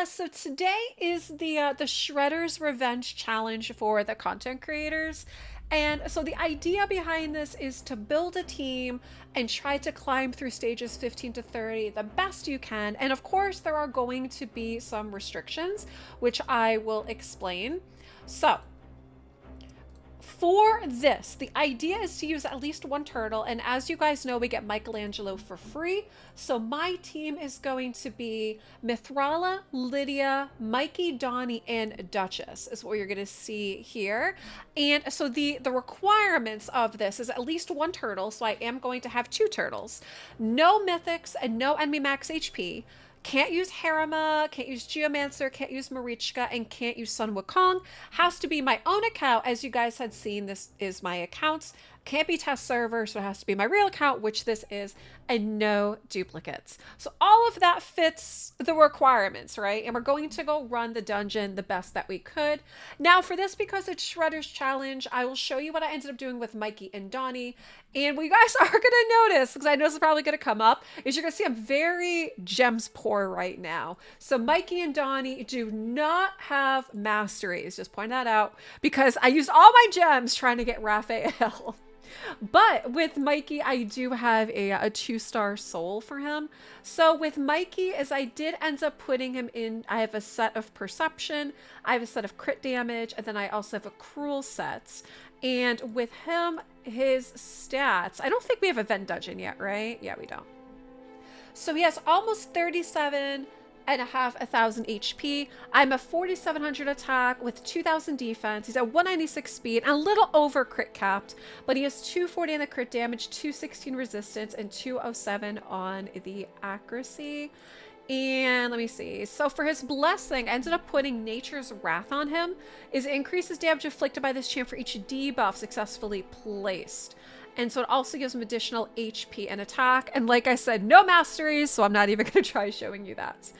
So today is the Shredder's Revenge Challenge for the content creators. And so the idea behind this is to build a team and try to climb through stages 15 to 30 the best you can. And of course, there are going to be some restrictions, which I will explain. So for this, the idea is to use at least one turtle, and as you guys know, we get Michelangelo for free. So my team is going to be Mithrala, Lydia, Mikey, Donnie, and Duchess is what you're going to see here. And so the requirements of this is at least one turtle, so I am going to have two turtles. No mythics and no enemy max HP. Can't use Harima, can't use Geomancer, can't use Marichka, and can't use Sun Wukong. Has to be my own account. As you guys had seen, this is my account. Can't be test server, so it has to be my real account, which this is, and no duplicates. So all of that fits the requirements, right? And we're going to go run the dungeon the best that we could. Now for this, because it's Shredder's Challenge, I will show you what I ended up doing with Mikey and Donnie. And what you guys are going to notice, because I know this is probably going to come up, is you're going to see I'm very gems poor right now. So Mikey and Donnie do not have masteries. Just point that out, because I used all my gems trying to get Raphael. But with Mikey, I do have a 2-star soul for him. So with Mikey, as I did end up putting him in, I have a set of perception, I have a set of crit damage, and then I also have a cruel set. And with him, his stats, I don't think we have a vent dungeon yet, right? Yeah, we don't. So he has almost 37,500 HP. I'm a 4,700 attack with 2,000 defense. He's at 196 speed and a little over crit capped, but he has 240 on the crit damage, 216 resistance, and 207 on the accuracy. And let me see. So for his blessing, I ended up putting Nature's Wrath on him. It increases damage inflicted by this champ for each debuff successfully placed. And so it also gives him additional HP and attack. And like I said, no masteries, so I'm not even going to try showing you that.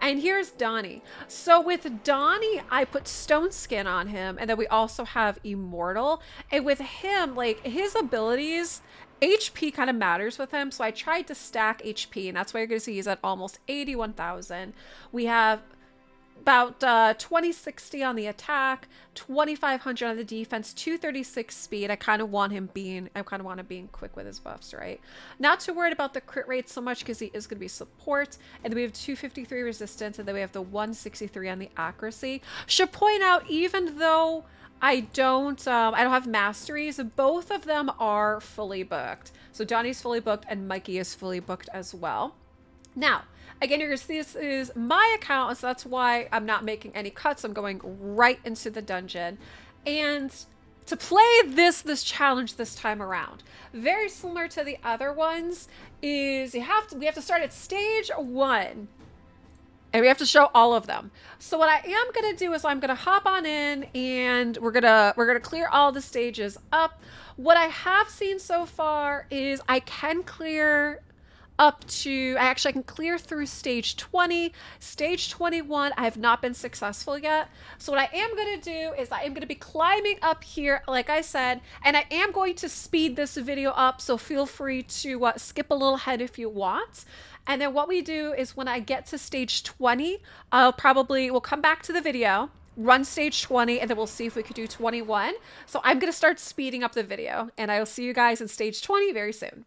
And here's Donnie. So with Donnie, I put Stone Skin on him, and then we also have Immortal. And with him, like, his abilities, HP kind of matters with him, so I tried to stack HP, and that's why you're going to see he's at almost 81,000. We have about 2060 on the attack, 2500 on the defense, 236 speed. I kind of want him being quick with his buffs, right? Not too worried about the crit rate so much because he is going to be support. And then we have 253 resistance, and then we have the 163 on the accuracy. Should point out, even though I don't have masteries, both of them are fully booked. So Donnie's fully booked and Mikey is fully booked as well. Now, again, you're going to see this is my account, so that's why I'm not making any cuts. I'm going right into the dungeon. And to play this challenge this time around, very similar to the other ones, is we have to start at stage 1. And we have to show all of them. So what I am going to do is I'm going to hop on in, and we're going to clear all the stages up. What I have seen so far is I can clear up to, I can clear through stage 20. Stage 21, I have not been successful yet. So what I am going to do is I am going to be climbing up here, like I said, and I am going to speed this video up, so feel free to skip a little ahead if you want. And then what we do is when I get to stage 20, we'll come back to the video, run stage 20, and then we'll see if we could do 21. So I'm going to start speeding up the video, and I will see you guys in stage 20 very soon.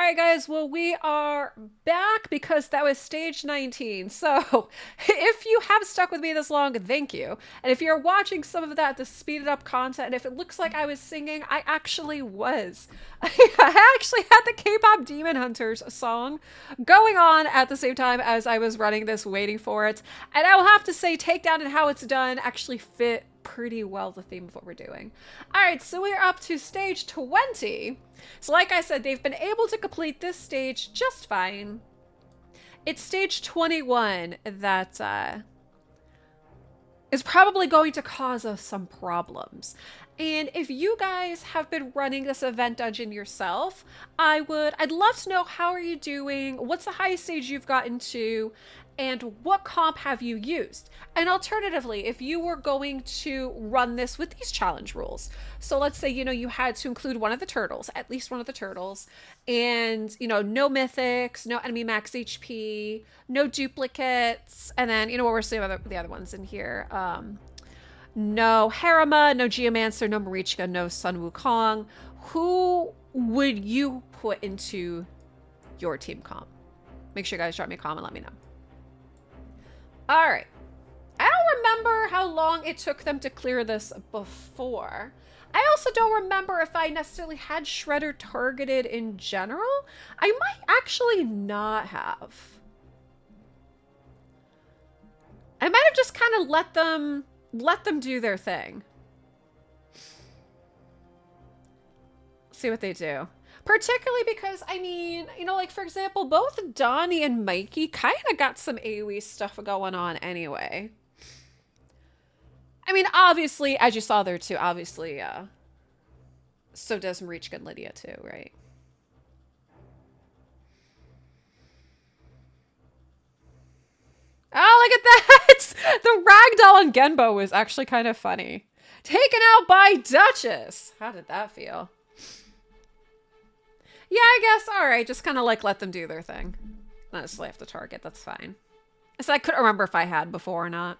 right, guys. Well, we are back because that was stage 19. So if you have stuck with me this long, thank you. And if you're watching some of that, the speeded up content, and if it looks like I was singing, I actually was. I actually had the K-pop Demon Hunters song going on at the same time as I was running this, waiting for it. And I will have to say, Takedown and how it's done actually fit pretty well the theme of what we're doing. All right, so we're up to stage 20. So like I said, they've been able to complete this stage just fine. It's stage 21 that is probably going to cause us some problems. And if you guys have been running this event dungeon yourself, I'd love to know, how are you doing? What's the highest stage you've gotten to? And what comp have you used? And alternatively, if you were going to run this with these challenge rules, so let's say, you know, you had to include one of the turtles, at least one of the turtles, and, you know, no mythics, no enemy max HP, no duplicates, and then, you know, what we're seeing the other ones in here. No Harima, no Geomancer, no Marichka, no Sun Wukong. Who would you put into your team comp? Make sure you guys drop me a comment, let me know. All right. I don't remember how long it took them to clear this before. I also don't remember if I necessarily had Shredder targeted in general. I might actually not have. I might have just kind of let them do their thing. See what they do. Particularly because, I mean, you know, like, for example, both Donnie and Mikey kind of got some AoE stuff going on anyway. I mean, obviously, as you saw there too, obviously, so does Marichka and Lydia too, right? Oh, look at that! The ragdoll on Genbo was actually kind of funny. Taken out by Duchess! How did that feel? Yeah, I guess, alright, just kind of like let them do their thing. Not necessarily have to target, that's fine. So I couldn't remember if I had before or not.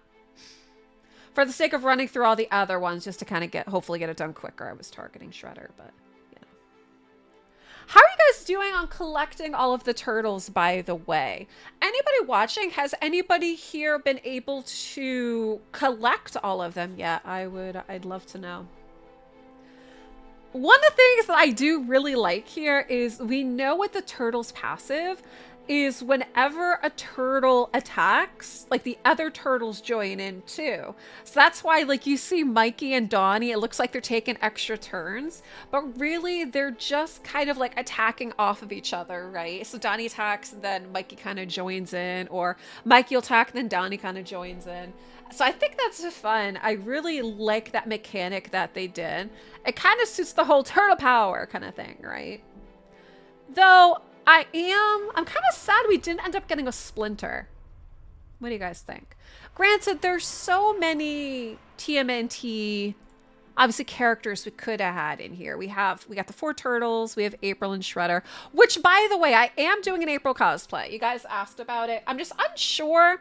For the sake of running through all the other ones, just to kind of hopefully get it done quicker, I was targeting Shredder, but, you know. How are you guys doing on collecting all of the turtles, by the way? Anybody watching, has anybody here been able to collect all of them yet? I'd love to know. One of the things that I do really like here is we know what the turtle's passive is. Whenever a turtle attacks, like, the other turtles join in too. So that's why, like, you see Mikey and Donnie, it looks like they're taking extra turns, but really they're just kind of like attacking off of each other, right? So Donnie attacks, then Mikey kind of joins in, or Mikey will attack, then Donnie kind of joins in. So I think that's fun. I really like that mechanic that they did. It kind of suits the whole turtle power kind of thing, right? Though I'm kind of sad we didn't end up getting a Splinter. What do you guys think? Granted, there's so many TMNT, obviously, characters we could have had in here. We got the 4 turtles, we have April and Shredder, which, by the way, I am doing an April cosplay. You guys asked about it. I'm just unsure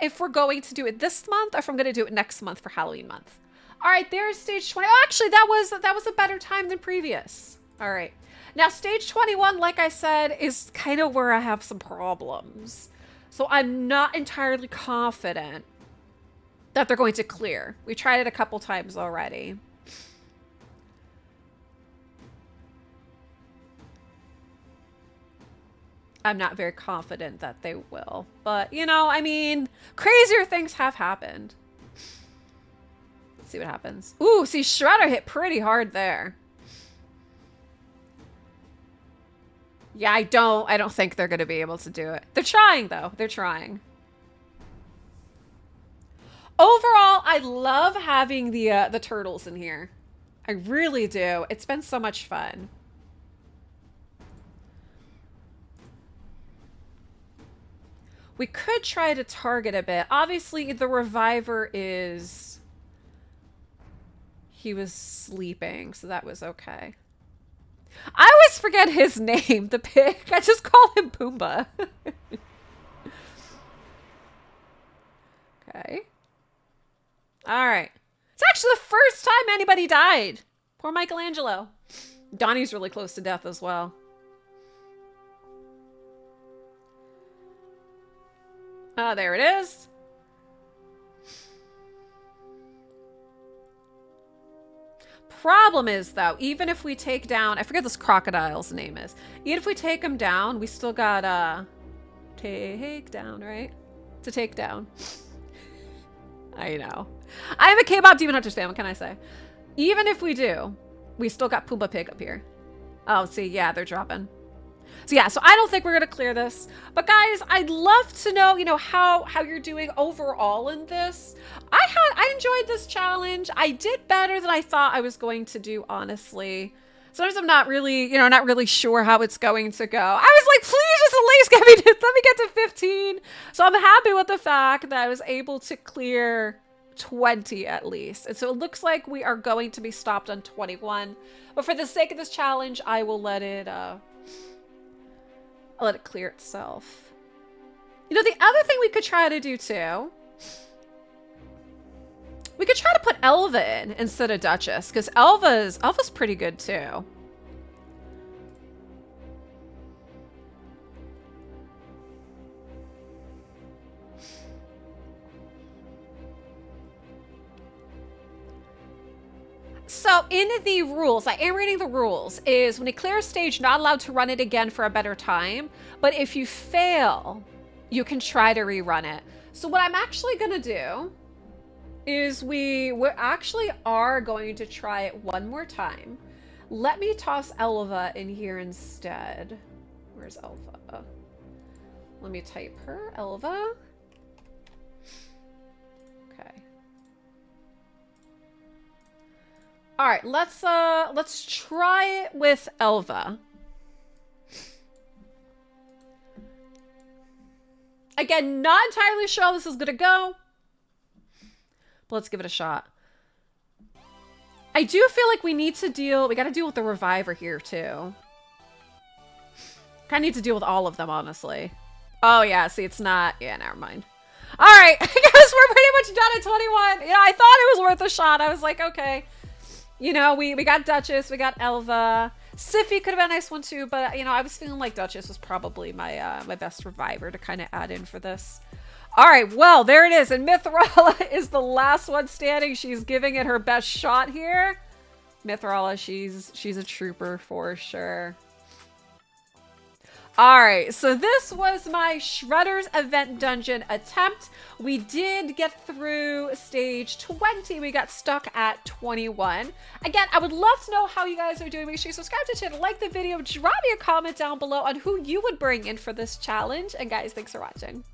if we're going to do it this month or if I'm going to do it next month for Halloween month. All right, there's stage 20. Oh, actually, that was a better time than previous. All right. Now, stage 21, like I said, is kind of where I have some problems. So I'm not entirely confident that they're going to clear. We tried it a couple times already. I'm not very confident that they will. But, you know, I mean, crazier things have happened. Let's see what happens. Ooh, see, Shredder hit pretty hard there. Yeah, I don't think they're going to be able to do it. They're trying, though. They're trying. Overall, I love having the turtles in here. I really do. It's been so much fun. We could try to target a bit. Obviously, the Reviver is... He was sleeping, so that was okay. I always forget his name, the pig. I just call him Pumbaa. Okay. Alright. It's actually the first time anybody died. Poor Michelangelo. Donnie's really close to death as well. There it is. Problem is, though, even if we take down, I forget this crocodile's name is. Even if we take him down, we still got take down, right? To take down. I know. I am a K-pop Demon Hunters fan, what can I say? Even if we do, we still got Pumbaa Pig up here. Oh, see, yeah, they're dropping. So yeah, so I don't think we're gonna clear this. But guys, I'd love to know, you know, how you're doing overall in this. I enjoyed this challenge. I did better than I thought I was going to do, honestly. Sometimes I'm not really, you know, not really sure how it's going to go. I was like, please just at least let me get to 15. So I'm happy with the fact that I was able to clear 20 at least. And so it looks like we are going to be stopped on 21. But for the sake of this challenge, I will let it I'll let it clear itself. You know, the other thing we could try to do too, we could try to put Elva in instead of Duchess, because Elva's pretty good too. So in the rules, I am reading the rules, is when you clear a stage, not allowed to run it again for a better time. But if you fail, you can try to rerun it. So what I'm actually going to do is we actually are going to try it one more time. Let me toss Elva in here instead. Where's Elva? Let me type her, Elva. Okay. All right, let's try it with Elva. Again, not entirely sure how this is gonna go, but let's give it a shot. I do feel like we gotta deal with the reviver here too. Kinda need to deal with all of them, honestly. Oh yeah, see, it's not, yeah, never mind. All right, I guess we're pretty much done at 21. Yeah, I thought it was worth a shot. I was like, okay. You know, we got Duchess, we got Elva. Sify could have been a nice one too, but you know, I was feeling like Duchess was probably my my best reviver to kind of add in for this. All right, well, there it is. And Mythrala is the last one standing. She's giving it her best shot here. Mythrala, she's a trooper for sure. All right, so this was my Shredder's Event Dungeon attempt. We did get through stage 20. We got stuck at 21. Again, I would love to know how you guys are doing. Make sure you subscribe to the channel, like the video, drop me a comment down below on who you would bring in for this challenge. And guys, thanks for watching.